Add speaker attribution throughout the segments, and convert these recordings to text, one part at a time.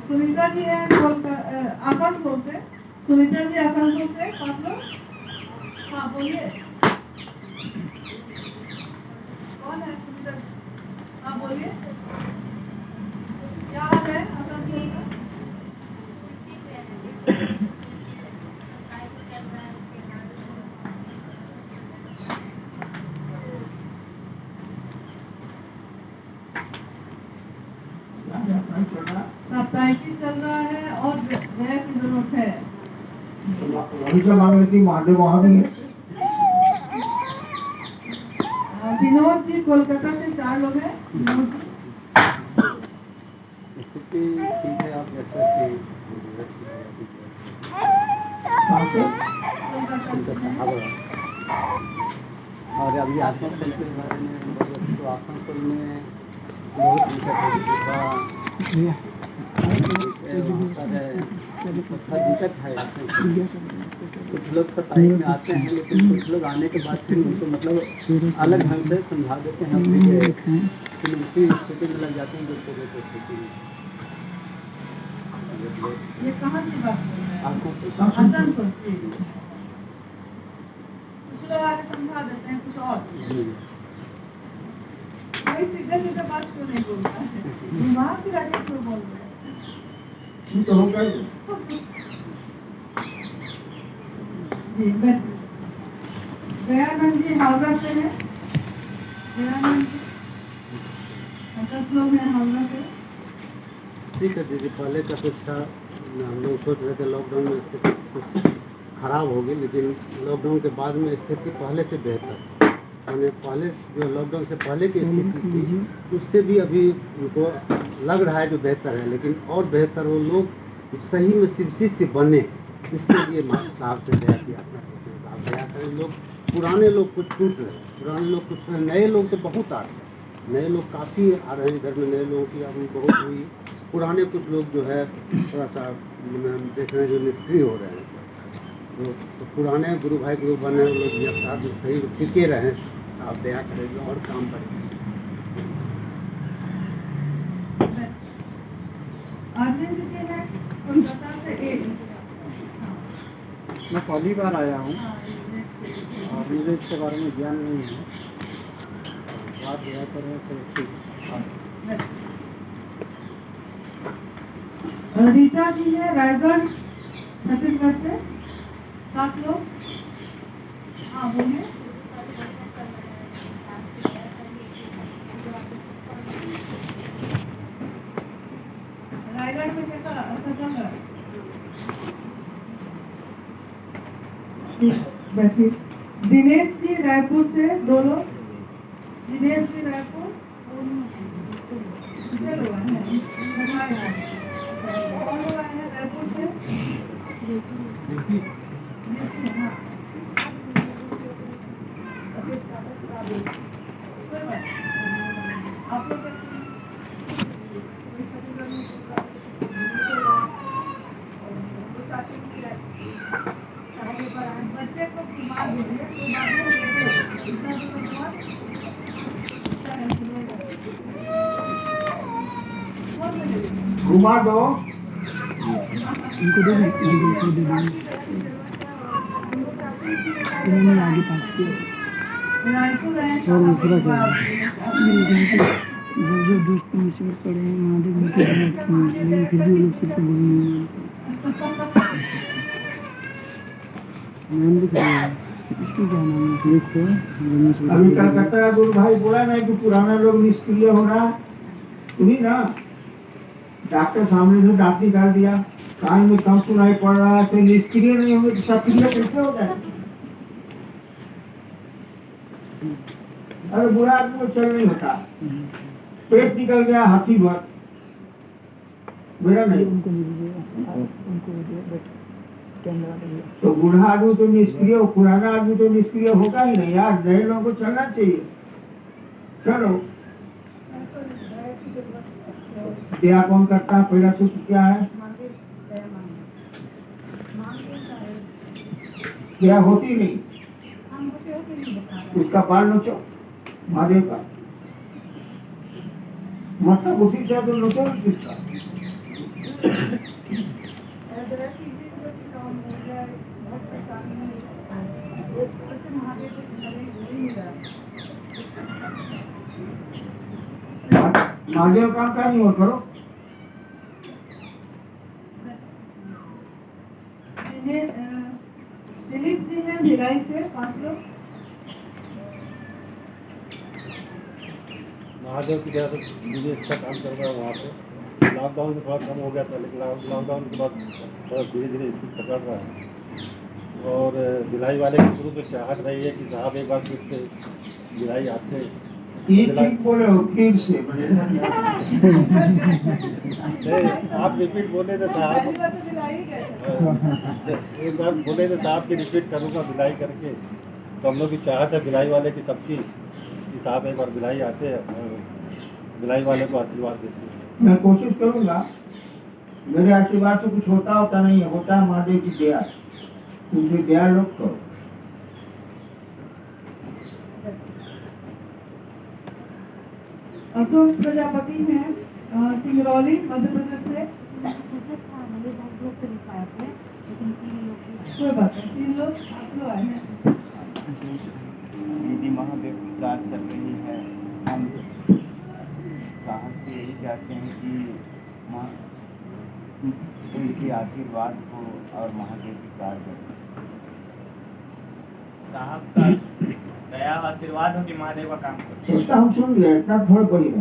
Speaker 1: सुनीता जी है आसनसोल से। सुनीता जी आसनसोल से 5 लोग। हाँ बोलिए, कौन है सुनीता जी? हाँ बोलिए, क्या हाल है आसनसोल का? साप्ताहिक चल रहा है और व्यय की जरूरत है। विनोद जी कोलकाता से 4 लोग हैं। विनोद जी
Speaker 2: स्थिति ठीक है, आप जैसा कि और अभी आसनसोल के बारे में तो आसनसोल में बहुत दिक्कत है। कुछ लोग सफाई में आते हैं, लेकिन कुछ लोग आने के बाद फिर उनको मतलब अलग ढंग से समझा देते हैं, फिर उसी स्थिति में लग जाते हैं जो स्थिति में।
Speaker 1: ये कहाँ की बात बोल रहे हैं? आसनसोल से। कुछ लोग आगे समझा देते हैं, कुछ और कोई सीधा बात क्यों नहीं बोलता है? वहाँ की आगे क्यों बोल रहे हैं? जी दयानंद जी हावड़ा से है। दयानंद जी 10 लोग हैं हावड़ा से।
Speaker 2: ठीक है दीदी, पहले की अपेक्षा हम लोग सोच रहे थे लॉकडाउन में स्थिति कुछ खराब होगी, लेकिन लॉकडाउन के बाद में स्थिति पहले से बेहतर, मैंने पहले जो लॉकडाउन से पहले की स्थिति थी उससे भी अभी उनको लग रहा है जो बेहतर है, लेकिन और बेहतर वो लोग सही में शिष्य बने, इसके लिए साहब से दया की यात्रा करते हैं। साहब दया करें, लोग पुराने लोग कुछ टूट रहे हैं, पुराने लोग कुछ, नए लोग तो बहुत आ रहे हैं, नए लोग काफ़ी आ रहे हैं इधर में, नए लोगों की अभी बहुत हुई। पुराने कुछ लोग जो है थोड़ा सा देख रहे हैं जो निष्क्रिय हो रहे हैं, तो पुराने गुरु भाई गुरु बने लोग जब साथ में सही टिके रहें, आप दया करेंगे और काम करेंगे। मैं पहली बार आया हूँ और मुझे इसके बारे में ज्ञान नहीं है, बात दया करें तो ठीक।
Speaker 1: रीता जी है रायगढ़ छत्तीसगढ़ से 7 लोग। हाँ बोलिए, रायगढ़ में कैसा चल रहा है? दिनेश जी रायपुर से 2 लोग। दिनेश जी रायपुर कितने लोग हैं? कौन लोग आए हैं रायपुर से? हाँ आप लोग बच्चे को घुमा दीजिए,
Speaker 3: घुमा दो
Speaker 4: इनको दे दें, इन्होंने आगे पास किया और दूसरा क्या जो दोस्त मुसीबत पड़े हैं महादेव उनके लेकिन फिर भी वो लोग सिर्फ बोल नहीं नाम दिख रहा है, इसमें क्या नाम है?
Speaker 3: अभी कलकत्ता का गुरु भाई बोला ना कि पुराना लोग निष्क्रिय हो रहा है, सुनी ना, डॉक्टर सामने से दांत निकाल दिया, कान में कम सुनाई पड़ रहा है, तो निष्क्रिय नहीं होंगे तो सक्रिय कैसे हो जाए? अरे बुरा आदमी को चल नहीं होता, पेट निकल गया हाथी भर, मेरा
Speaker 4: ये
Speaker 3: नहीं।
Speaker 4: उनको भी दीजिएगा, उनको भी दीजिए, बैठ कैमरा लगे।
Speaker 3: तो बूढ़ा आदमी तो निष्क्रिय, पुराना आदमी तो निष्क्रिय होगा ही नहीं यार, नए लोगों को चलना चाहिए। चलो, दया कौन करता है? पहला सूत्र क्या है? दया होती नहीं, उसका बाल नोचो महादेव का, मतलब उसी से तो नोचो किसका? महादेव काम का नहीं हो करो।
Speaker 1: दिलीप जी हैं भिलाई से, 5 लोग।
Speaker 5: महादेव की जगह मुझे अच्छा काम कर रहा है वहाँ पे। लॉकडाउन में थोड़ा कम हो गया था, लेकिन लॉकडाउन के बाद थोड़ा धीरे धीरे स्पीड पकड़ रहा है। और भिलाई वाले की शुरू से चाहत रही है कि साहब एक बार फिर से भिलाई आते।
Speaker 3: ये ठीक बोले हो, फिर से
Speaker 5: आप रिपीट बोले थे साहब,
Speaker 1: पहली बार तो भिलाई गए थे।
Speaker 5: एक बार बोले थे साहब की रिपीट करूँगा भिलाई करके। तो हम लोग की चाहत है भिलाई वाले की सबकी कि साहब एक बार भिलाई आते हैं और भिलाई वाले को आशीर्वाद देते हैं।
Speaker 3: मैं कोशिश करूंगा। मेरे आशीर्वाद से कुछ होता नहीं है, होता है महादेव की दया। तुमसे दया लोग करो।
Speaker 1: अशोक प्रजापति हैं सिंगरौली मध्य प्रदेश से। कोई बात नहीं, 3 लोग आप लोग आए हैं।
Speaker 6: दीदी महादेव की कार चल रही है। हम साहब से यही चाहते हैं कि माँ उनकी आशीर्वाद हो और महादेव की कार बने। साहब का दया आशीर्वाद हो कि महादेव का काम करो।
Speaker 3: उसका हम सुन लिया, इतना थोड़ा बड़ी है।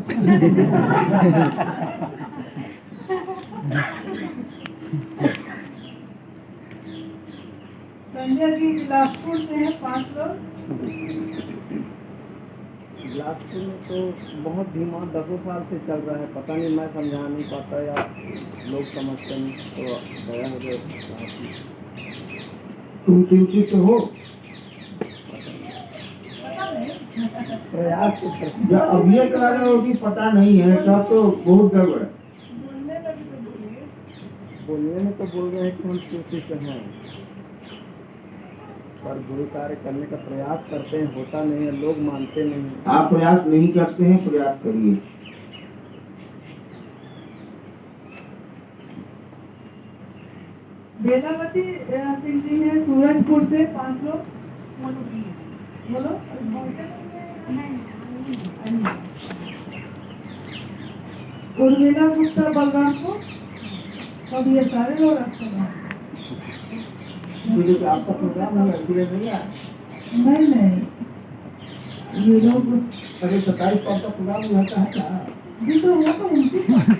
Speaker 1: संजय जी बिलासपुर से हैं, 5 लोग।
Speaker 7: बिलासपुर में तो बहुत धीमा 10 साल से चल रहा है, पता नहीं, मैं समझा नहीं पाता या लोग समझते नहीं, तो दया मुझे
Speaker 3: तुम चिंतित हो,
Speaker 7: प्रयास तो
Speaker 3: जब अब ये कह रहे हो कि पता नहीं है, तब तो बहुत गड़बड़ है।
Speaker 1: बोलने का भी तो बोलिए।
Speaker 7: बोलने में तो बोल रहे हैं कि हम कोशिश हैं, पर गुरु कार्य करने का प्रयास करते हैं, होता नहीं है, लोग मानते नहीं।
Speaker 3: आप प्रयास नहीं करते हैं, प्रयास करिए।
Speaker 1: बेलावती सिंह जी हैं सूरजपुर से, 5 लोग। बोलो। उर्मिला गुप्ता बलरामपुर। अब ये सारे लोग आपके पास।
Speaker 3: मुझे तो आपका प्रोग्राम है, इसलिए नहीं आया।
Speaker 1: नहीं, ये लोग
Speaker 3: अरे 27 को आपका प्रोग्राम रहता है ना।
Speaker 1: जी, तो वो तो उनकी बात है।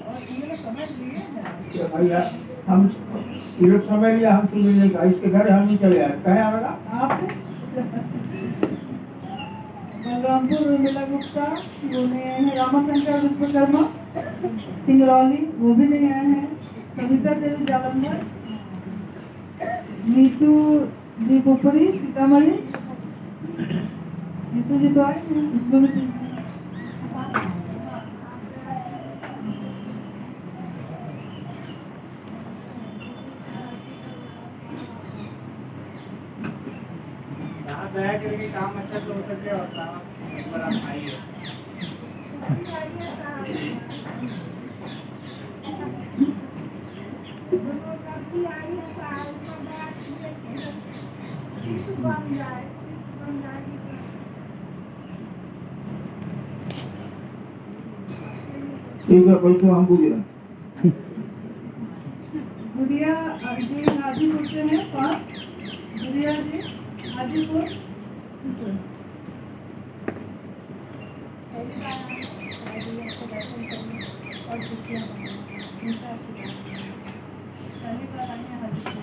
Speaker 1: और ये लोग समझ लिए ना।
Speaker 3: कि भैया हम ये लोग समझ लिया, हमसे मिलने का, इसके घर हम नहीं चले आए, कहे आवेगा?
Speaker 1: आप बलरामपुर उर्मिला गुप्ता वो नहीं आए हैं। रामाशंकर विश्वकर्मा सिंगरौली वो भी नहीं आए हैं। सविता देवी जालंधर, नीतू जी पोपरी सीतामढ़ी। नीतू जी तो आए हैं, उसमें भी
Speaker 6: साहब दया करके काम अच्छा हो सके और साहब एक बार आप आइए।
Speaker 3: ठीक है, कोई तो हम बुझ रहे हैं।
Speaker 1: गुड़िया जी हाजीपुर से हैं, 5। गुड़िया जी हाजीपुर। पहली बार आई हैं हाजीपुर।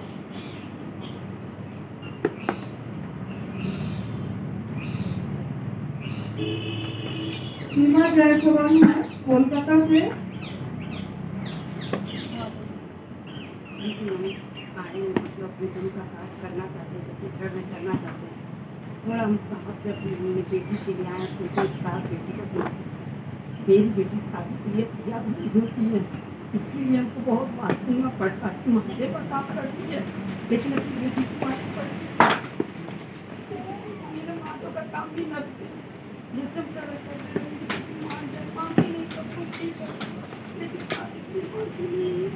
Speaker 1: सीमा जायसवाल है कोलकाता से,
Speaker 8: उनकी आगे मतलब अपने दम का काज करना चाहते हैं, जैसे घर में करना चाहते हैं। थोड़ा हम साहब से अपनी मेरी बेटी के लिए आए थे, एक साल बेटी को दिया। मेरी बेटी शादी के लिए तैयार नहीं होती है, इसके लिए हमको बहुत बात सुनना पड़ता है। मुझे पर काम करती है, लेकिन अपनी बेटी को बात पड़ती है। मेरे माँ तो का काम भी न जैसे हम कर रहे माँ भी नहीं, सब कुछ ठीक है, लेकिन शादी की बात नहीं है।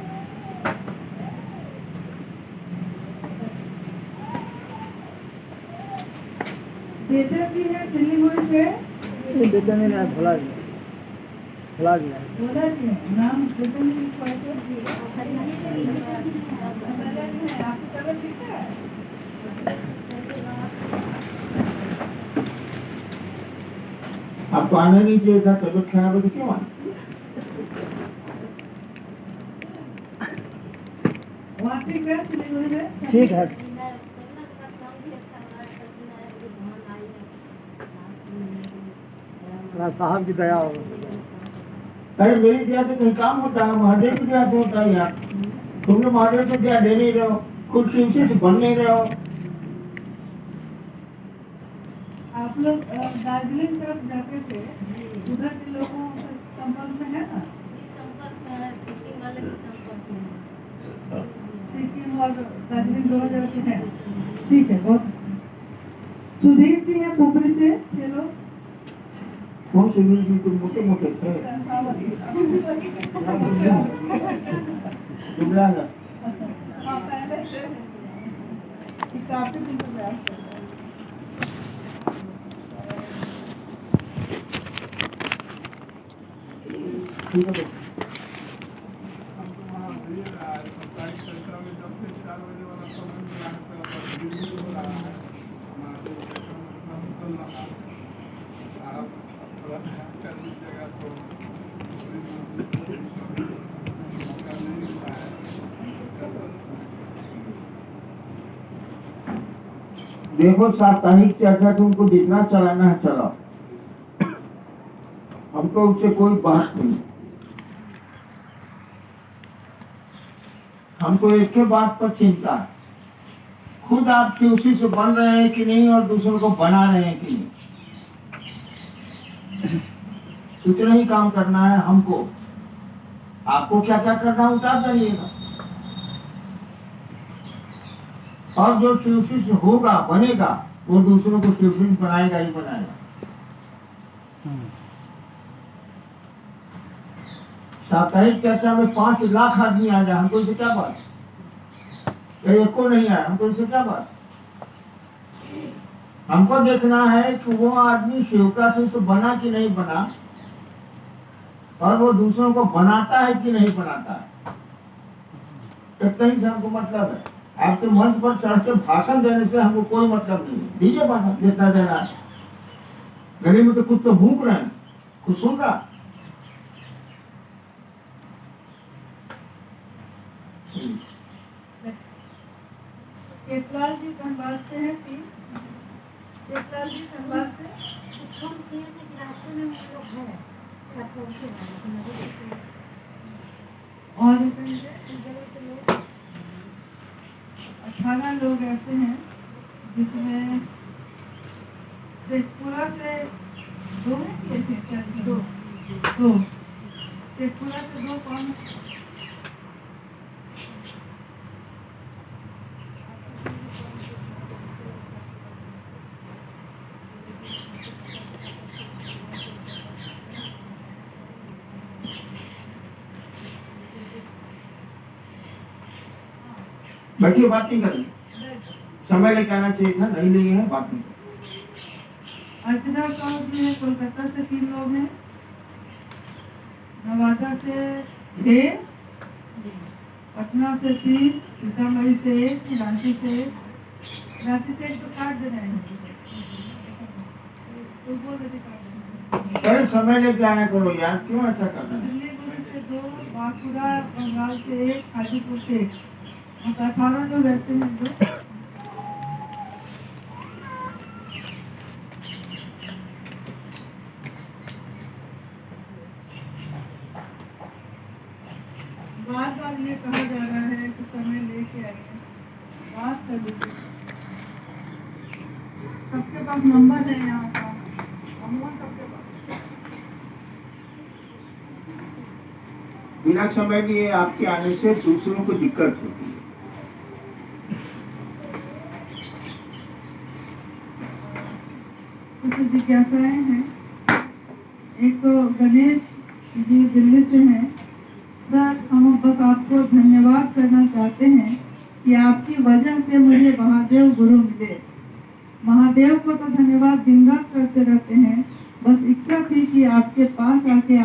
Speaker 1: बेटा भी है सिलीगुड़ी से,
Speaker 4: ये बेटा नहीं रहा, भुला गया
Speaker 1: बोला जी नाम बेटा नहीं पढ़ते आपकी तबीयत ठीक है?
Speaker 3: आपको आना नहीं चाहिए था, तबियत खराब है तो क्यों आना?
Speaker 1: वहाँ ठीक है सिलीगुड़ी में?
Speaker 4: ठीक है। साहब की दया हो।
Speaker 3: अरे मेरी दया से कहीं काम होता है, महादेव की दया से होता है यार। तुमने महादेव को दया दे नहीं रहे हो, खुद शिवजी से बन नहीं रहे हो।
Speaker 1: आप लोग दार्जिलिंग तरफ जाते थे, उधर के लोगों से संपर्क में है ना? सिक्किम और दार्जिलिंग दोनों जगह से है। ठीक है, बहुत। सुधीर जी है पुपरी से, चलो।
Speaker 3: कौन से न्यूज़ में तुम मोटे मोटे थे? जुमला ना।
Speaker 1: हाँ, पहले से काफी दिन से प्रयास कर रहे हैं।
Speaker 3: ठीक है। देखो साप्ताहिक चर्चा तुमको जितना चलाना है चलाओ, हमको उससे कोई बात नहीं। हमको एक ही बात पर चिंता है, खुद आप उसी से बन रहे हैं कि नहीं और दूसरों को बना रहे हैं कि नहीं। इतना ही काम करना है हमको। आपको क्या क्या करना है उतार जाइएगा, और जो ट्यूशिश होगा बनेगा वो दूसरों को ट्यूशिश बनाएगा ही बनाएगा। साप्ताहिक चर्चा में 5 लाख आदमी आ जाए, हमको इसे क्या बात? एक को नहीं आया, हमको इसे क्या बात? हमको देखना है कि वो आदमी शिवका से बना कि नहीं बना, और वो दूसरों को बनाता है कि नहीं बनाता है। इतना ही से हमको मतलब है। आपके मंच पर चढ़ के भाषण देने से हमको कोई मतलब नहीं। दीजिए भाषण जितना देना है। गली में तो कुछ तो भूख रहे हैं, कुछ सुन रहा।
Speaker 1: केतलाल जी धनबाद से हैं कि? केतलाल जी धनबाद से
Speaker 9: फोन किए थे कि रास्ते में वो लोग है, सब पहुंचे हैं, लेकिन अभी तक
Speaker 1: और
Speaker 9: इस जगह से लोग
Speaker 1: 18 लोग ऐसे हैं जिसमें शेखपुरा से 2 हैं कि ऐसे क्या? 2 शेखपुरा से 2 कौन?
Speaker 3: बैठिए, बात नहीं करनी, समय लेके आना चाहिए था, नहीं लिए हैं, बात नहीं।
Speaker 1: अर्चना साहब जी हैं, कोलकाता से 3 लोग हैं, नवादा से 6, पटना से 3, सीतामढ़ी से 1, रांची से 1 तो काट देना है, तो बोल देते काट देना।
Speaker 3: अरे समय लेके आना करो यार, क्यों ऐसा करना है?
Speaker 1: सिलीगुड़ी से 2, बांकुड़ा बंगाल से 1, हाजीपुर से 1, 18 लोग ऐसे हैं जो बार बार ये कहा जा रहा है कि समय लेके आइए, बात कर लीजिए। सबके पास नंबर है यहाँ का, अमूमन सबके पास।
Speaker 3: बिना समय लिए आपके आने से दूसरों को दिक्कत होती है।
Speaker 1: कुछ जिज्ञासाएं हैं। एक तो गणेश जी दिल्ली से हैं। सर, हम बस आपको धन्यवाद करना चाहते हैं कि आपकी वजह से मुझे महादेव गुरु मिले। महादेव को तो धन्यवाद दिन रात करते रहते हैं, बस इच्छा थी कि आपके पास आके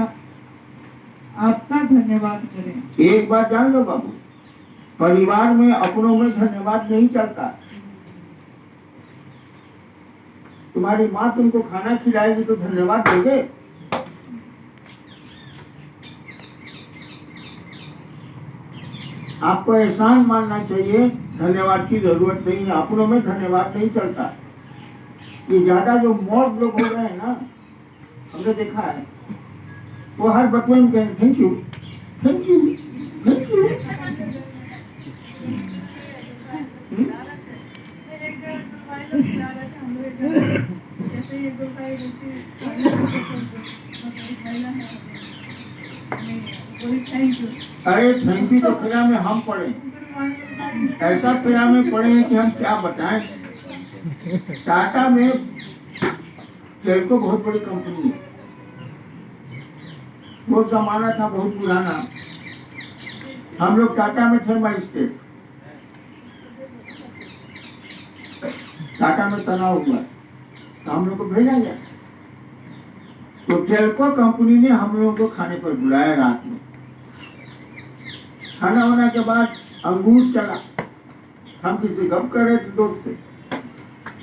Speaker 1: आपका धन्यवाद करें।
Speaker 3: एक बात जान लो बाबू, परिवार में अपनों में धन्यवाद नहीं चलता। तुम्हारी माँ तुमको खाना खिलाएगी तो धन्यवाद दोगे? आपको एहसान मानना चाहिए, धन्यवाद की जरूरत नहीं है। अपनों में धन्यवाद नहीं चलता। ये ज्यादा जो मौत लोग हो रहे हैं ना, हमने देखा है, वो हर बतवे में कहें thank you thank you thank you.
Speaker 1: जैसे ये दो भाई रोटी थैंक यू।
Speaker 3: अरे थैंक यू तो फिरा में हम पढ़े, ऐसा फिरा में पढ़े हैं कि हम क्या बताएं। टाटा में टेल्को बहुत बड़ी कंपनी है। वो जमाना था बहुत पुराना। हम लोग टाटा में थे मजिस्ट्रेट। टाटा में तनाव हुआ तो हम लोग को भेजा गया। तो टेल्को कंपनी ने हम लोगों को खाने पर बुलाया रात में। खाना होने के बाद अंगूर चला। हम किसी गप कर रहे थे दोस्त से,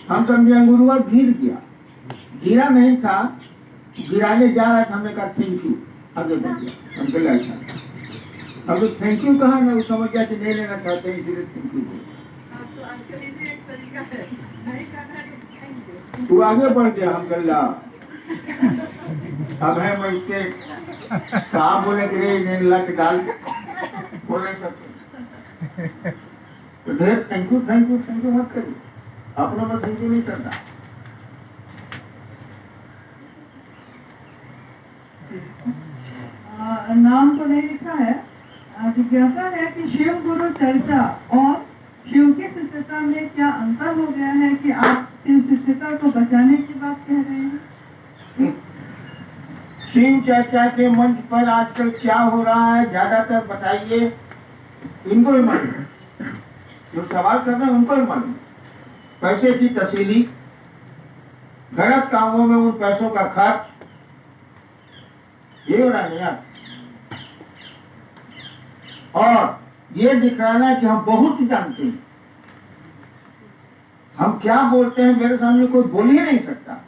Speaker 3: हम समझे अंगूरवा गिर गया। गिरा नहीं था, गिराने जा रहा था। हमने कहा थैंक यू, आगे बढ़ गया। हम कहा ऐसा अब तो थैंक यू कहा ना, वो समझ गया कि नहीं लेना चाहते हैं, इसलिए थैंक यू बोला। तू आगे बढ़ गया। हम गल्ला अब है मजिस्ट्रेट, कहा बोले कि रे लट डाल बोल नहीं सकते। तो ढेर थैंक यू मत करिए, अपनों में थैंक यू नहीं करना।
Speaker 1: नाम तो नहीं लिखा है। जिज्ञासा है कि शिव गुरु चर्चा और शिव की शिष्यता में क्या अंतर हो गया है कि आप शिव शिष्यता को बचाने की बात कह रहे हैं?
Speaker 3: शिव चर्चा के मंच पर आजकल क्या हो रहा है, ज्यादातर बताइए। इनको ही मालूम, जो सवाल कर रहे हैं उनको ही मालूम। पैसे की तसीली, गलत कामों में उन पैसों का खर्च, ये हो रहा है यार। और ये दिखाना कि हम बहुत जानते हैं। हम क्या बोलते हैं मेरे सामने कोई बोल ही नहीं सकता।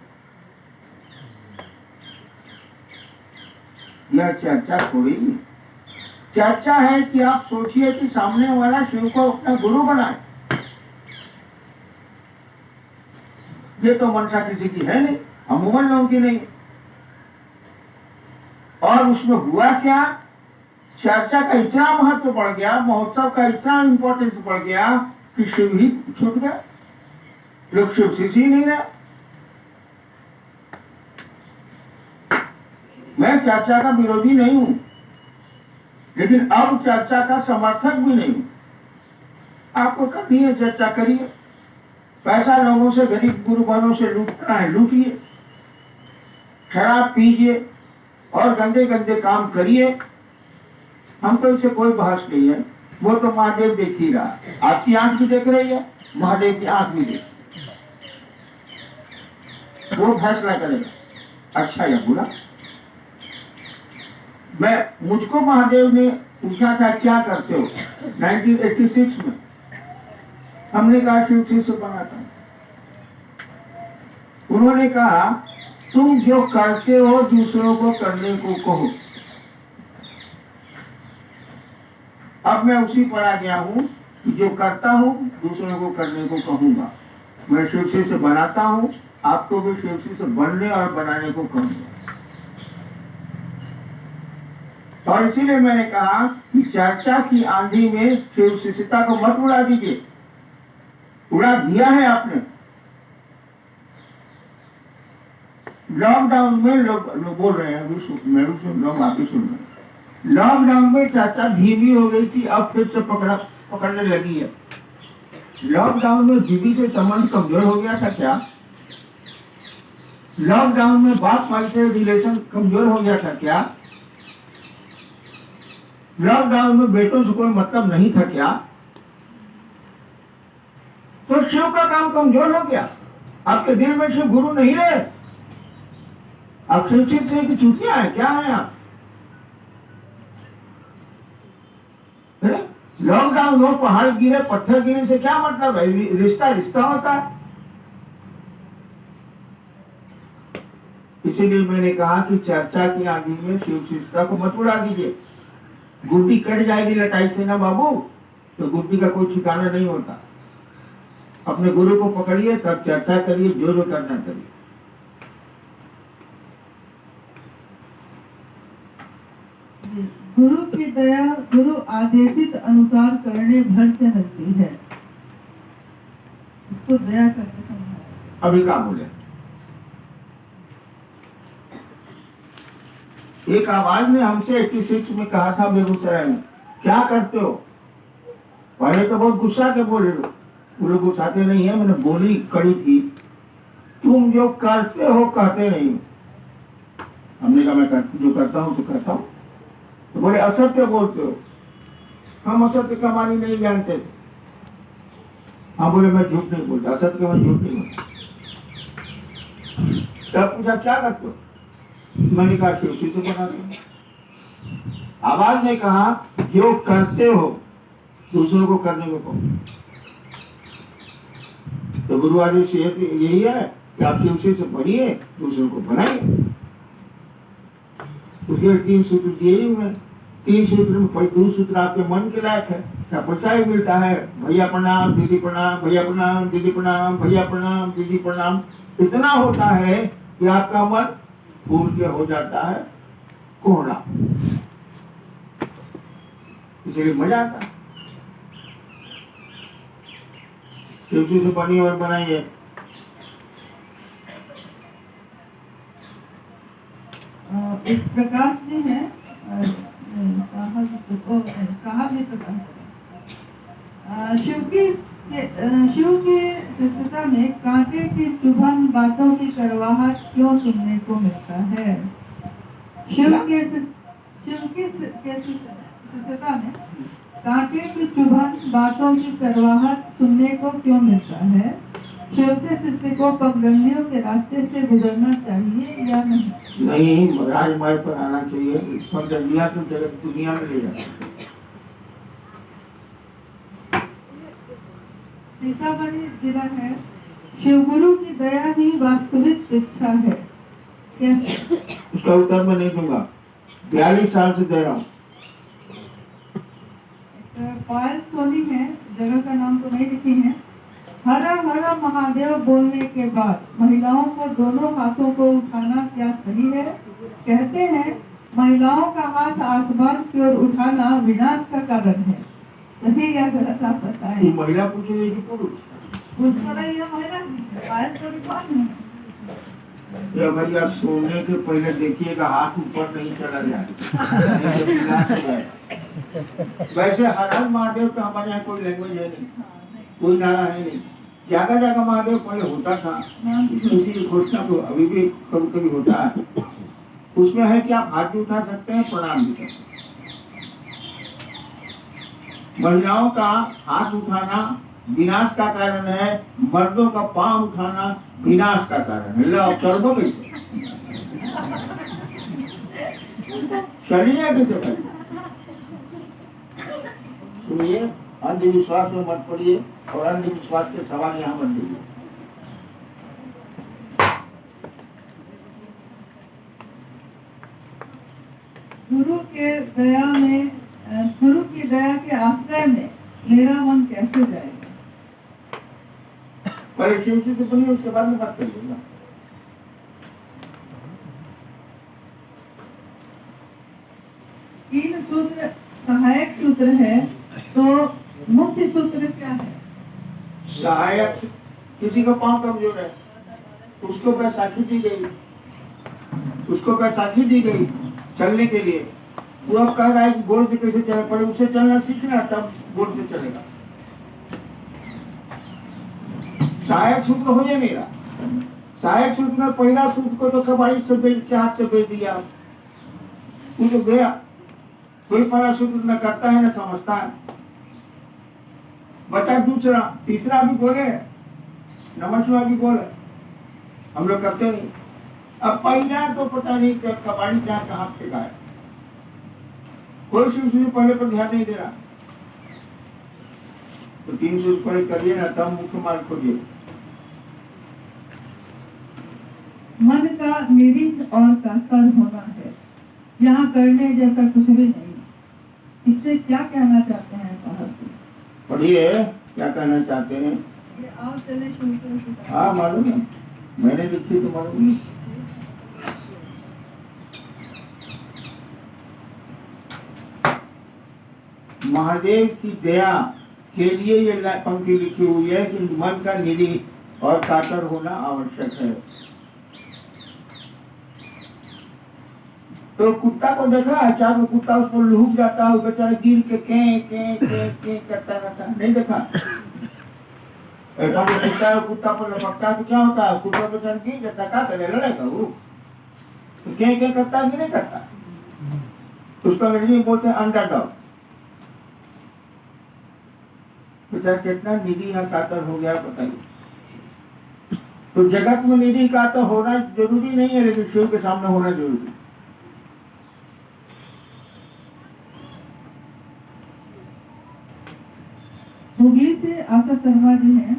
Speaker 3: यह चर्चा थोड़ी है। चर्चा है कि आप सोचिए कि सामने वाला शिव को अपना गुरु बनाए। ये तो मंशा किसी की है नहीं, अमूमन लोगों की नहीं। और उसमें हुआ क्या, चर्चा का इतना महत्व बढ़ गया, महोत्सव का इतना इंपॉर्टेंस बढ़ गया कि शिव ही छूट गया। लोग शिव शिष्य ही नहीं रहे। मैं चर्चा का विरोधी नहीं हूं, लेकिन अब चर्चा का समर्थक भी नहीं हूं। आपको करनी है चर्चा करिए। पैसा लोगों से, गरीब गुरुबानों से लूटना है लूटिए, शराब पीजिए और गंदे गंदे काम करिए। हमको इससे कोई बहस नहीं है। वो तो महादेव देख ही रहा, आपकी आंख भी देख रही है, महादेव की आंख भी देख, वो फैसला करेगा अच्छा या बुरा। मुझको महादेव ने पूछा था क्या करते हो 1986 में। हमने कहा शिव शिष्य बनाता। उन्होंने कहा तुम जो करते हो दूसरों को करने को कहो। अब मैं उसी पर आ गया हूं कि जो करता हूं दूसरों को करने को कहूंगा। मैं शिव शिष्य बनाता हूं, आपको भी शिव शिष्य बनने और बनाने को कहूंगा। और इसीलिए मैंने कहा कि चर्चा की आंधी में शिव शिष्यता को मत उड़ा दीजिए। उड़ा दिया है आपने। लॉकडाउन में लोग बोल रहे हैं, अभी मैं भी सुन रहा हूँ, आप भी सुन रहे हैं। लॉकडाउन में चर्चा धीमी हो गई थी, अब फिर से पकड़ने लगी है। लॉकडाउन में बीवी से संबंध कमजोर हो गया था क्या? लॉकडाउन में बाप भाई से रिलेशन कमजोर हो गया था क्या? लॉकडाउन में बेटों से कोई मतलब नहीं था क्या? तो शिव का काम कमजोर हो गया। आपके दिल में शिव गुरु नहीं रहे। आप शिव से की चूतियां हैं क्या है आप? लॉकडाउन हो, पहाड़ गिरे, पत्थर गिरे से क्या मतलब है? रिश्ता रिश्ता होता है। इसीलिए मैंने कहा कि चर्चा की आंधी में शिव शिष्टता को मत उड़ा दीजिए। गुड्डी कट जाएगी लटाई से ना बाबू, तो गुड्डी का कोई ठिकाना नहीं होता। अपने गुरु को पकड़िए, तब चर्चा करिए, जो करना करिए।
Speaker 1: गुरु की दया गुरु आदेशित अनुसार करने भर से मिलती है। इसको दया करके समझाया।
Speaker 3: अभी क्या बोले? एक आवाज ने हमसे 86 में कहा था बेगूसराय में, क्या करते हो? पहले तो बहुत गुस्सा के बोले लोग, वो लोग गुस्साते नहीं है, मैंने बोली कड़ी थी, तुम जो करते हो कहते नहीं हो। हमने कहा मैं जो करता हूँ तो करता हूँ। तो बोले असत्य बोलते हो। हम असत्य का मानी नहीं जानते। हाँ बोले मैं झूठ नहीं बोलता, असत्य का मैं झूठ नहीं बोलता। तब पूछा क्या करते हो? मैंने कहा शिव से बनाते हो। आवाज ने कहा जो करते हो दूसरों को करने को कहो। तो गुरु आदेश यही है कि आप शिव से बनिए, दूसरों को बनाइए। उसके 3 सूत्र दिए ही हुए। 3 सूत्र में 2 सूत्र आपके मन के लायक है। क्या पैसा ही मिलता है, भैया प्रणाम, दीदी प्रणाम, भैया प्रणाम, दीदी प्रणाम, भैया प्रणाम, दीदी प्रणाम। इतना होता है कि आपका मन फूल के हो जाता है कोहरा। इसलिए मजा आता है। शिव से बनी और बनाइए।
Speaker 1: इस प्रकार से है साहब जी प्रकाश शिव की शिष्यता में कांटे की चुभन बातों की करवाहट क्यों सुनने को मिलता है? शिव की शिष्यता में कांटे की चुभन बातों की करवाहट सुनने को क्यों मिलता है? शिव के शिष्य को पगडंडियों के रास्ते से गुजरना चाहिए या नहीं?
Speaker 3: नहीं, राजमार्ग पर आना चाहिए। पगडंडियां तो जगत दुनिया में ले जाती है।
Speaker 1: सीतामढ़ी जिला है। शिव गुरु की दया ही वास्तविक इच्छा है। कैसे?
Speaker 3: उसका उत्तर मैं नहीं दूंगा। 42 साल से दे रहा हूँ।
Speaker 1: पायल सोनी है, जगह का नाम तो नहीं लिखी है। हर हर महादेव बोलने के बाद महिलाओं को दोनों हाथों को उठाना क्या सही है? कहते हैं महिलाओं का हाथ आसमान की ओर उठाना विनाश का कारण है। सही या गलत आप बताएं।
Speaker 3: महिला पूछेगी कि पुरुष?
Speaker 1: उसको नहीं है महिला। पायल सोनी कौन है?
Speaker 3: या भैया सोने के पहले देखिएगा हाथ ऊपर नहीं चला जाए। वैसे हर हर महादेव का हमारे यहाँ कोई लैंग्वेज है नहीं, कोई नारा है नहीं। जगह जगह महादेव पहले होता था, किसी घोषणा तो अभी भी कभी कभी होता है। उसमें है कि आप हाथ भी उठा सकते हैं, प्रणाम भी कर सकते हैं। महिलाओं का हाथ उठाना विनाश का कारण है, मर्दों का पांव उठाना विनाश का कारण है। लो कर्मों में चलिए कैसे सुनिए, अंधविश्वास में मत पड़िए और अंधविश्वास के सवाल यहाँ मत दीजिए।
Speaker 1: गुरु की दया के आश्रय में मेरा मन कैसे जाएगा?
Speaker 3: पहले शिव से बनिए, उसके बाद में बात कर लूंगा।
Speaker 1: कि सूत्र सहायक सूत्र है, तो मुख्य सूत्र क्या है?
Speaker 3: सहायक किसी का पाँव कमजोर है, उसको बैसाखी दी गई, उसको बैसाखी दी गई चलने के लिए। वो अब कह रहा है कि गोड़ से कैसे चलना पड़े, उसे चलना सीखना तब गोड़ से चलेगा। सहायक सूत्र हो जाए मेरा। सहायक सूत्र में पहला सूत्र को तो कबाड़ी से बेच के हाथ से बेच दिया, वो तो गया। कोई पहला सूत्र न करता है न समझता है। बचा दूसरा, तीसरा भी बोले, नमस्कार भी बोले, हम लोग करते नहीं। अब पहला तो पता नहीं कि कबाड़ी क्या कहाँ फेंका है, कोई सूत्र पहले पर ध्यान नहीं दे रहा। तो 3 सूत्र पहले करिए ना, तब मुख्य मार्ग खोजिए।
Speaker 1: मन का निरीह और कातर होना है, यहाँ करने जैसा कुछ भी नहीं। इससे क्या कहना चाहते हैं साहब जी?
Speaker 3: पढ़िए क्या कहना चाहते हैं।
Speaker 1: ये आओ चले शुरू करें।
Speaker 3: हाँ मालूम है, मैंने लिखी तो मालूम है। महादेव की दया के लिए ये पंक्ति लिखी हुई है कि मन का निरीह और कातर होना आवश्यक है। तो कुत्ता को देखा है, चार कुत्ता उस पर लुहुक जाता है, बेचारा गिर के के करता रहता है, नहीं देखा? कुत्ता है, कुत्ता पर लपकता है तो क्या होता है, कुत्ता बेचारा गिर जाता है, क्या करे, लड़ेगा वो? तो के करता है कि नहीं करता? उसको अंग्रेजी में बोलते हैं अंडरडॉग। बेचारा कितना निरीह कातर हो गया बताइए। तो जगत में निरीह कातर होना जरूरी नहीं है, लेकिन शिव के सामने होना जरूरी है।
Speaker 1: हुगली से आशा शर्मा जी हैं।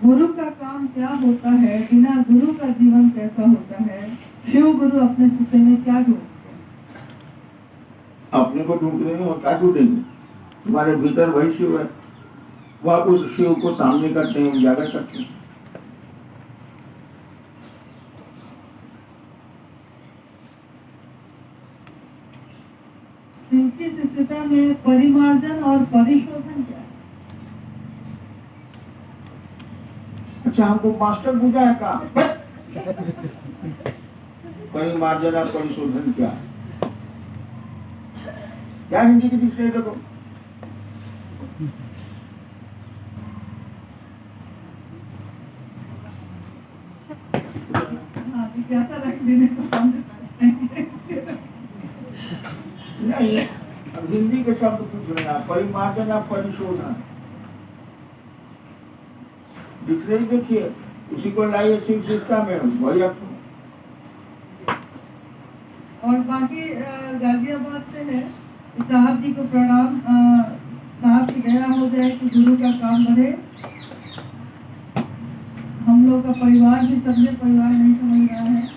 Speaker 1: गुरु का काम क्या होता है, बिना गुरु का जीवन कैसा होता है? शिव गुरु अपने शिष्य में क्या ढूंढते हैं?
Speaker 3: अपने को ढूंढ रहे हैं और क्या ढूंढेंगे? तुम्हारे भीतर वही शिव है, वो आप उस शिव को सामने करते हैं, उजागर करते हैं।
Speaker 1: शिव की शिष्यता में परिमार्जन और परिशोधन क्या है?
Speaker 3: अच्छा, हमको मास्टर पूछा है का परिमार्जन और परिशोधन क्या है? क्या हिंदी की डिक्शनरी देखो।
Speaker 1: हाँ, जिज्ञासा रख देने को हम
Speaker 3: नहीं, अब हिंदी के शब्द पूछ रहे हैं, परिमार्जन और परिशोधन। डिक्शनरी देखिए, उसी को लाइए शिव शिक्षा में, वही आपको।
Speaker 1: और बाकी गाजियाबाद से है, साहब जी को प्रणाम। साहब की दया हो जाए कि गुरु का काम बढ़े। हम लोग का परिवार भी समझे, परिवार नहीं समझ रहा है।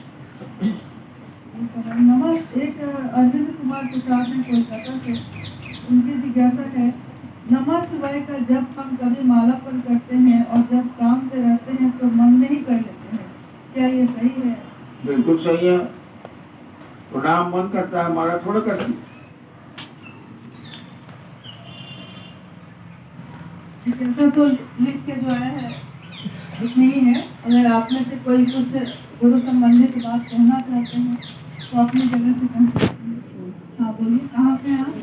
Speaker 1: नमस्ते। एक अरविंद कुमार प्रसाद ने कोलकाता से, उनकी जिज्ञासा है, नमः शिवाय का जब हम कभी मालापन करते हैं और जब काम पे रहते हैं तो मन में ही कर लेते हैं, क्या ये सही है?
Speaker 3: बिल्कुल सही है। प्रणाम मन करता है, हमारा थोड़ा करती।
Speaker 1: जिज्ञासा तो लिख के जो आया है इतनी ही है। अगर आप में से कोई कुछ गुरु संबंधित बात कहना चाहते हैं तो अपनी जगह से कह सकते हैं। हाँ बोलिए, कहाँ पे हैं आप?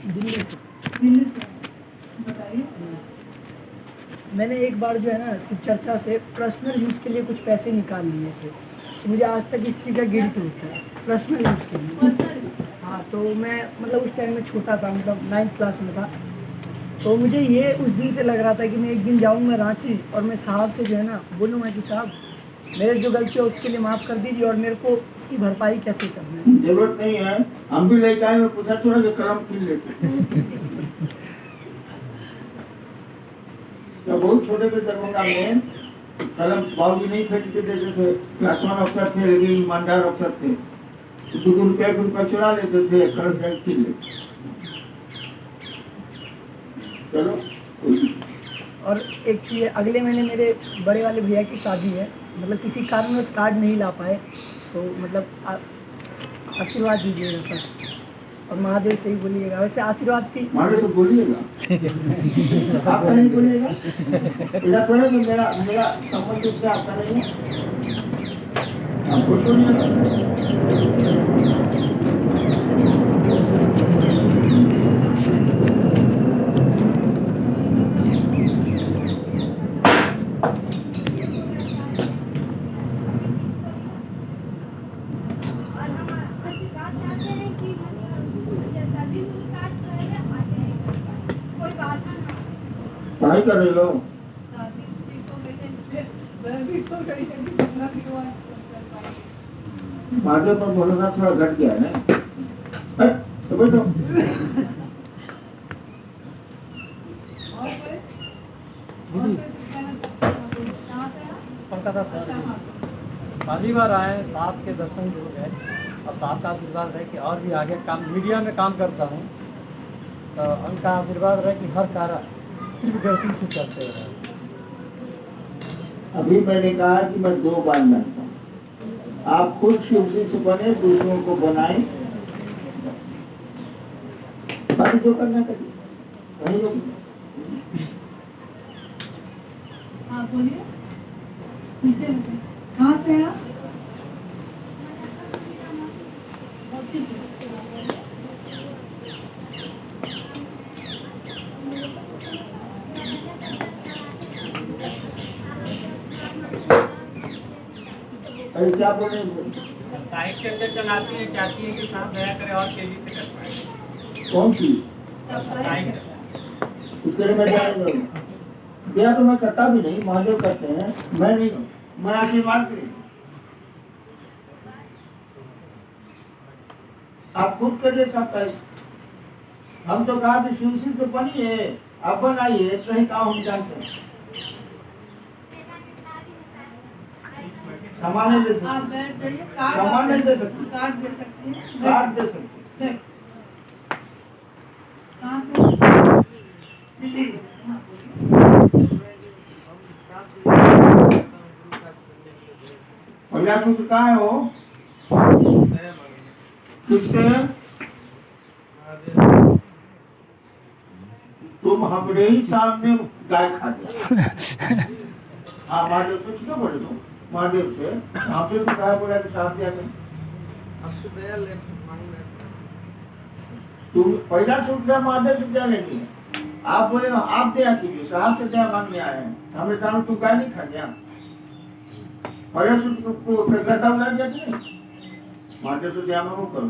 Speaker 4: दिल्ली से।
Speaker 1: दिल्ली से, बताइए।
Speaker 4: मैंने एक बार जो है ना शिव चर्चा से पर्सनल यूज़ के लिए कुछ पैसे निकाल लिए थे, तो मुझे आज तक इस चीज़ का गिल्ट होता है, पर्सनल यूज़ के लिए। हाँ, तो मैं मतलब उस टाइम में छोटा था, मतलब 9th क्लास में था। तो मुझे ये उस दिन से लग रहा था कि मैं एक दिन जाऊँगा रांची और मैं साहब से जो है ना बोलूँगा कि साहब मेरे जो गलती है उसके लिए माफ़ कर दीजिए और मेरे को इसकी भरपाई कैसे करना है।
Speaker 3: जरूरत नहीं है, हम भी लेके आए, मैं पूछा थोड़ा कि कलम किन लेते। तो बहुत छोटे थे दरभंगा में, कलम बाबूजी नहीं खरीद के देते थे। क्लास 1 अफसर थे, लेकिन ईमानदार अफसर थे। 2 रुपया चुरा लेते थे, कलम बैंक किन लेते। चलो।
Speaker 4: और एक चीज़, अगले महीने मेरे बड़े वाले भैया की शादी है, मतलब किसी कारणवश कार्ड नहीं ला पाए, तो मतलब आशीर्वाद दीजिएगा सर। और महादेव से ही बोलिएगा। वैसे आशीर्वाद की
Speaker 3: मारे तो बोलिएगा। आपका नहीं बोलिएगा। इधर थोड़ा तो मेरा मेरा संबंध उससे आपका नहीं है। आपको तो नहीं
Speaker 9: और हम ऐसी बात चाहते हैं कि जैसा भी काज करेगा आगे कोई बाधा ना हो।
Speaker 3: पढ़ाई कर रहे हो।
Speaker 1: शादी ठीक हो गई है इसलिए मैं भी हो गई है कि अपना भी हुआ है।
Speaker 3: महादेव पर भरोसा थोड़ा घट गया है ना। तो बैठो।
Speaker 1: और कोई कहाँ से है?
Speaker 10: कोलकाता से
Speaker 1: अच्छा हाँ
Speaker 10: पहली बार आए, साथ के दर्शन हो गए और साथ का आशीर्वाद रहे कि और भी आगे काम, मीडिया में काम करता हूँ तो उनका आशीर्वाद रहे कि हर कार्य गति से चलते रहे।
Speaker 3: अभी मैंने कहा कि मैं 2 बार जानता हूँ। आप खुद शिव से बने, दूसरों को बनाए, बाकी जो करना करिए। वही लोग
Speaker 1: हाँ बोलिए पीछे बताइए। कहाँ से है आप?
Speaker 3: अरे क्या बोले?
Speaker 11: साहित्य चर्चा चलाती है, चाहती है कि साहब दया करे और तेजी से कर पाए।
Speaker 3: कौन सी?
Speaker 11: साहित्य चर्चा।
Speaker 3: उसके लिए मैं जान रहा हूँ। दिया तो मैं करता भी नहीं, महादेव करते हैं, मैं नहीं हूँ। मैं आशीर्वाद करें। आप खुद करिए सब करें। हम तो कहा कि शिव से बनिए, आप बनाइए, कहीं का हम जानते हैं। सामान नहीं दे सकते।
Speaker 1: आप बैठ जाइए। कार्ड
Speaker 3: सामान नहीं दे सकते।
Speaker 1: कार्ड दे सकती हैं।
Speaker 3: कार्ड दे सकते।
Speaker 1: बैठ। कहाँ से? दिल्ली। हाँ, बोलिए।
Speaker 3: पहला सूत्र कहाँ है वो? किससे? तुम हमारे ही सामने गाय खा दिया। हाँ महादेव से क्यों बोले तुम? महादेव से हमसे तो गाय बोला कि साफ दिया करें।
Speaker 11: आपसे दया ले मांग रहे हैं।
Speaker 3: तुम पहला सूत्र महादेव से दया लेंगे। आप बोले आप दया कीजिए, साहब से दया मांगने आए हैं। हमें सामने तुम गाय नहीं खा गया। पहला सूत्र को गड्ढा उड़ा दिया कि नहीं? महादेव से दया मांगो करो।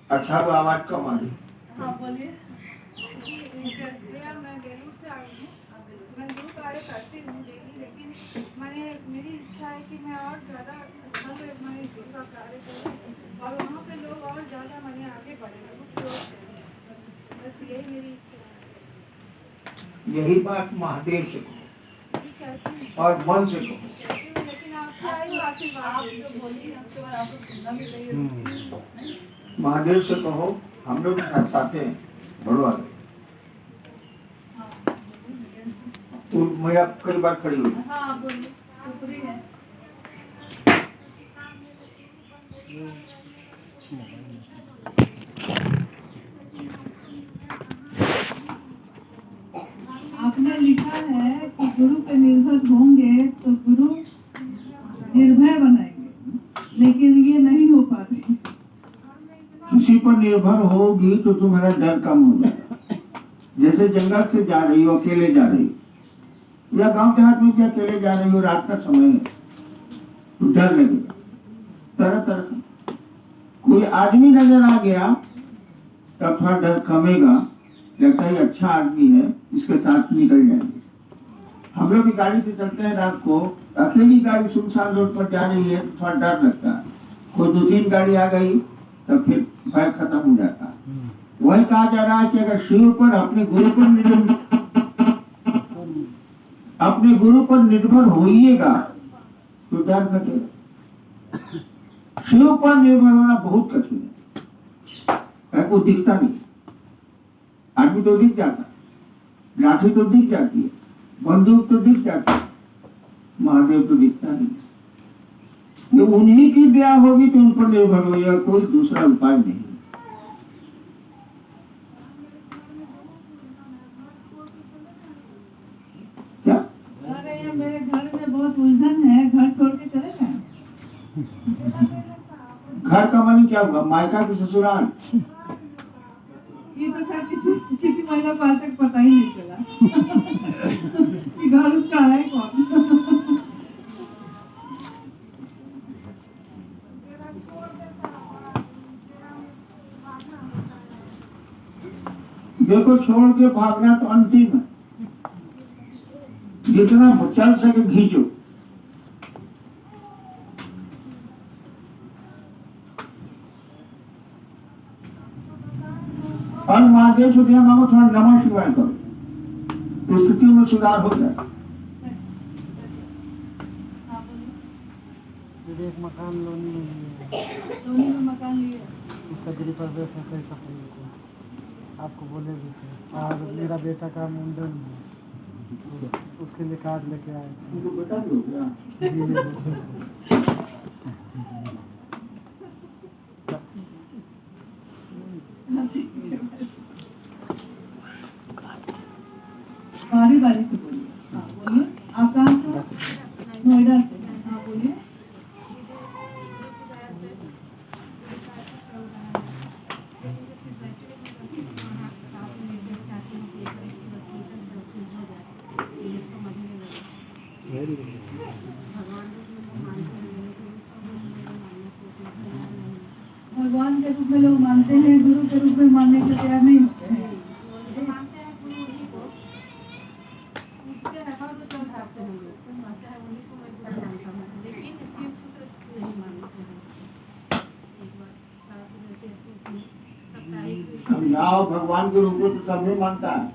Speaker 3: अच्छा वो आवाज कम आ रही।
Speaker 1: हाँ बोलिए।
Speaker 12: भैया मैं बेलूर से आई हूँ। मैं गुरु कार्य करती हूँ डेली, लेकिन मेरी इच्छा है कि मैं और ज़्यादा अच्छा से मैं गुरु का कार्य करूँ और वहाँ पे लोग और ज़्यादा आगे बढ़े। बस यही मेरी इच्छा है।
Speaker 3: यही बात महादेव से कहो
Speaker 12: ठीक है
Speaker 3: और मन से कहो।
Speaker 12: लेकिन आपसे आई हूँ आशीर्वाद।
Speaker 1: आप जो बोलिए उसके बाद आपको सुनना भी चाहिए।
Speaker 3: महादेव से कहो, हम लोग साथ हैं, बढ़वा दे। मैं कई बार खड़ी हुई।
Speaker 1: हाँ बोलिए। ऊपरी है। आपने लिखा है कि गुरु पे निर्भर होंगे तो गुरु निर्भय बनाएंगे, लेकिन ये नहीं हो पा रही।
Speaker 3: किसी पर निर्भर होगी तो तुम्हारा डर कम हो जाएगा। जैसे जंगल से जा रही हो, अकेले जा रही हो, या गांव देहात में भी अकेले जा रही हो, रात का समय है तो डर लगेगा तरह तरह का। कोई आदमी नजर आ गया तब थोड़ा डर कमेगा, लगता है अच्छा आदमी है, इसके साथ निकल जाएंगे। हम लोग भी गाड़ी से चलते हैं रात को, अकेली गाड़ी सुनसान रोड पर जा रही है तो थोड़ा डर लगता है। कोई 2-3 गाड़ी आ गई तब फिर भय खत्म हो जाता है। वही कहा जा रहा है कि अगर शिव पर अपने गुरु पर निर्भर होइएगा तो डर घटेगा। शिव पर निर्भर होना बहुत कठिन है। वो दिखता नहीं, आदमी तो दिख जाता, लाठी तो दिख जाती है, बंदूक तो दिख जाती है, महादेव तो दिखता नहीं। ये उन्हीं की दया होगी तो उन पर निर्भर हो, या कोई दूसरा उपाय नहीं। क्या
Speaker 1: अरे ये मेरे घर में बहुत उलझन है, घर छोड़ के चले जाएं।
Speaker 3: घर का मानी क्या होगा? मायका की ससुराल?
Speaker 1: ये तो खैर किसी महिला को आज तक पता ही नहीं चला कि घर उसका है कौन।
Speaker 3: देखो, छोड़ के भागना तो अंतिम है, जितना चल सके खींचो। और महादेव से दिया मांगो, थोड़ा नमः शिवाय करो, तो स्थिति में सुधार हो जाए।
Speaker 10: एक मकान लोनी में लिए,
Speaker 1: लोनी में मकान लिए,
Speaker 10: उसका गृह प्रवेश है 23 अप्रैल को, आपको बोले भी थे। और मेरा बेटा का मुंडन है, तो उसके लिए कार्ड लेके आए थे।
Speaker 3: उनको बेटा भी हो गया?
Speaker 1: बारी बारी से बोलिए। हाँ बोलिए, आप कहाँ से? नोएडा से। हाँ बोलिए। भगवान के रूप में लोग मानते हैं, गुरु के रूप में मानने के तैयार नहीं होते हैं।
Speaker 3: समझाओ, भगवान के रूप में तो सब नहीं मानता है।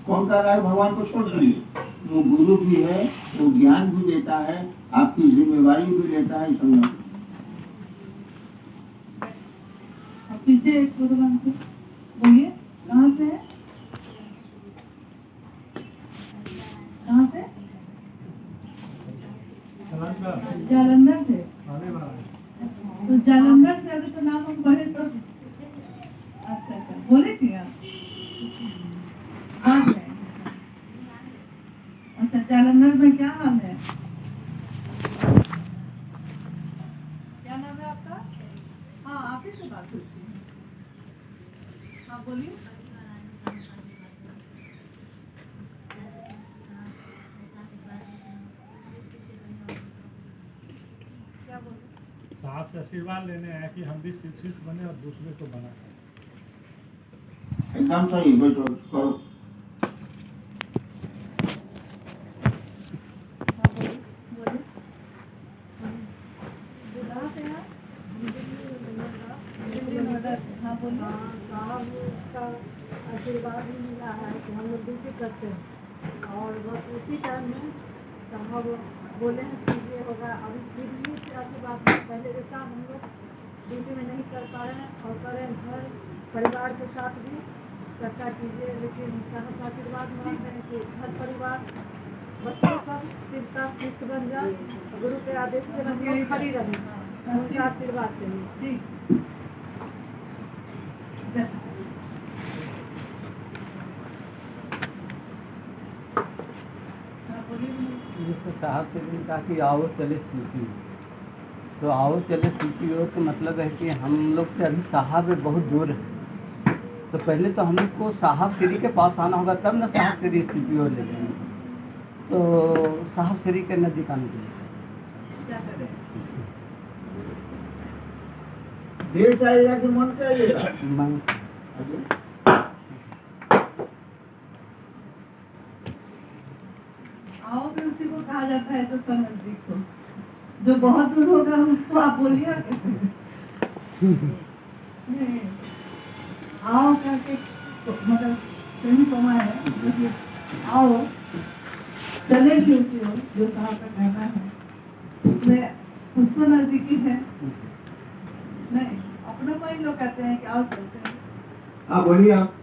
Speaker 3: कौन कह रहा है भगवान को छोड़ दीजिए? वो गुरु भी है, वो ज्ञान भी देता है, आपकी जिम्मेवारी भी लेता है, समझो।
Speaker 1: पीछे एक फोटो मांगते, बोलिए कहाँ से है? कहाँ से? जालंधर से। तो जालंधर से अभी तो नाम हम पढ़े तो अच्छा अच्छा बोले थे आप। अच्छा, जालंधर में क्या हाल है? क्या नाम है आपका? हाँ, आप ही से बात होती है। हाँ बोलिए। क्या बोले?
Speaker 5: साहब से आशीर्वाद लेने आए कि हम भी शिक्षित बने और दूसरे को बना।
Speaker 3: एकदम सही, बैठो करो।
Speaker 13: आशीर्वाद भी मिला है कि हम लोग ड्यूटी करते हैं और बस उसी टाइम में साहब बोले हैं कि ये होगा। अभी फिर भी से आशीर्वाद पहले जैसा हम लोग ड्यूटी में नहीं कर पा रहे हैं और करें घर परिवार के साथ भी चर्चा कीजिए, लेकिन साहब का आशीर्वाद मांगते हैं कि घर परिवार बच्चे सब शिव का शिष्य बन जाए, गुरु के आदेश पे हम लोग खड़ी रहें, उनका आशीर्वाद चाहिए।
Speaker 7: जिससे साहब से भी कहा कि आओ चले सीपी, तो आओ चले सीपी हो तो मतलब है कि हम लोग से अभी साहब बहुत दूर है, तो पहले तो हम लोग को साहब श्री के पास आना होगा, तब ना साहब श्री सीपी हो ले जाएंगे। तो साहब श्री के नजदीक आने के
Speaker 3: देर चाहिएगा कि मन चाहिएगा?
Speaker 7: मन।
Speaker 1: आओ भी उसी को कहा जाता है जो तो नजदीक हो, जो बहुत दूर होगा उसको आप बोलिए कैसे? आओ करके मतलब सही कमा है, आओ चले भी उसी हो जो साहब का कहना है, उसमें उसको नजदीकी है नहीं। अपनों को ही लोग कहते हैं कि आओ चलते हैं।
Speaker 3: हाँ बोलिए आप।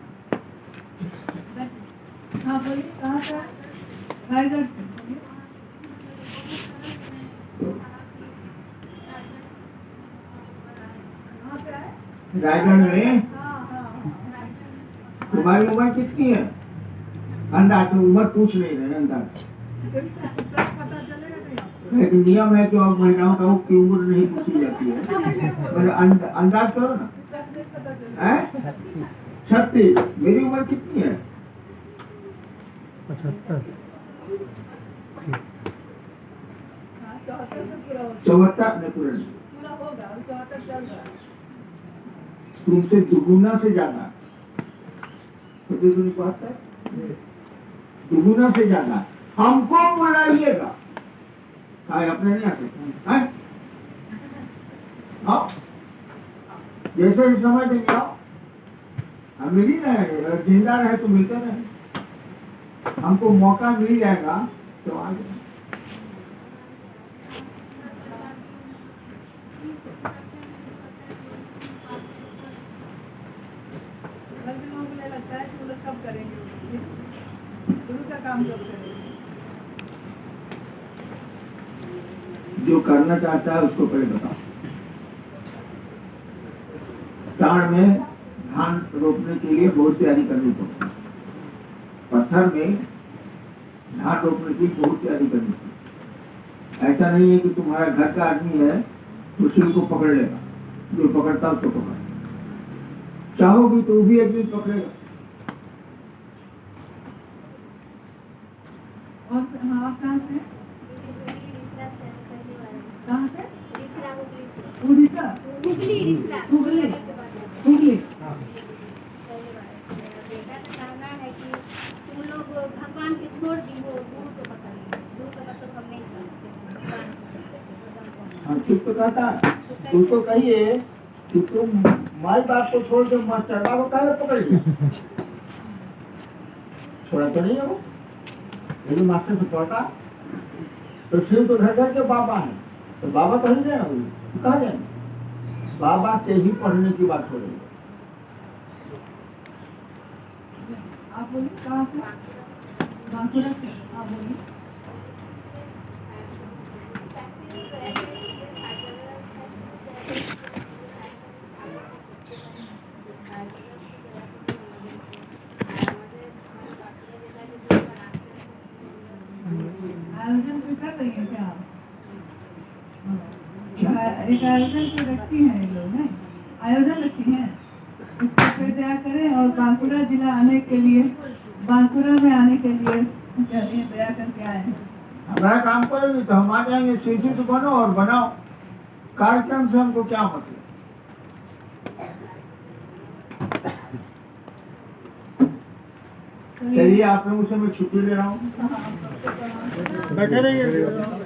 Speaker 1: हाँ बोलिए, कहाँ से? रायगढ़ से।
Speaker 3: रायगढ़ में तुम्हारी उम्र कितनी है? अंदाज से उम्र पूछ नहीं रहे, अंदाज। लेकिन नियम है कि और महिलाओं का की उम्र नहीं पूछी जाती है, पर अंदाज करो ना। 36। मेरी उम्र कितनी है?
Speaker 1: 74
Speaker 3: में पूरा
Speaker 13: होगा, 74 चल रहा है।
Speaker 3: तुमसे दुगुना से ज्यादा, बात है, दुगुना से ज्यादा हमको बुलाइएगा, अपने नहीं आ सकते हैं? आओ, जैसे ही समझ देंगे आओ, हम मिल ही रहे, जिंदा रहे तो मिलते रहे, हमको मौका मिल जाएगा तो आ जाए।
Speaker 13: लगता है कि वो लोग कब करेंगे, शुरू का काम कब करेंगे?
Speaker 3: जो करना चाहता है उसको पहले बताओ। ताड़ में धान रोपने के लिए बहुत तैयारी करनी पड़ती है, पत्थर में धान रोपने की बहुत तैयारी करनी पड़ती है। ऐसा नहीं है कि तुम्हारा घर का आदमी है तो शुरू को पकड़ लेगा, जो पकड़ता उसको पकड़, चाहोगी तो भी एक दिन पकड़ेगा।
Speaker 13: और हाँ, आप कहाँ से? कहाँ से? उड़ीसा। हुगली।
Speaker 9: बेटा का कहना है कि तुम लोग भगवान के छोड़ दी हो, गुरु को पता नहीं, गुरु का मतलब हम नहीं समझते, भगवान को समझते।
Speaker 3: हाँ, ठीक तो कहता है, तुम तो कहिए कि तुम माई बाप को छोड़ के मास्टर बाबा का पकड़ लिया, छोड़ा तो नहीं है वो, लेकिन मास्टर से पढ़ता तो शिव तो घर घर के बाबा है, तो बाबा कहीं जाए, कहा जाए, बाबा से ही पढ़ने की बात हो रही है।
Speaker 13: आप बोलिए कहाँ से? बांकुड़ा से। आप बोलिए। आयोजन भी कर रही है क्या आप? एक आयोजन तो रखती हैं ये लोग, हैं आयोजन रखी है, इसको पे दया करें और बांकुड़ा जिला आने के लिए, बांकुड़ा में आने के लिए दया करके आए हैं।
Speaker 3: हमारा काम करोगे तो हम आ जाएंगे, शीशी से बनो और बनाओ, कार्यक्रम से हमको क्या मतलब। चलिए आप लोगों से मैं छुट्टी ले रहा हूँ, बैठे रहिए।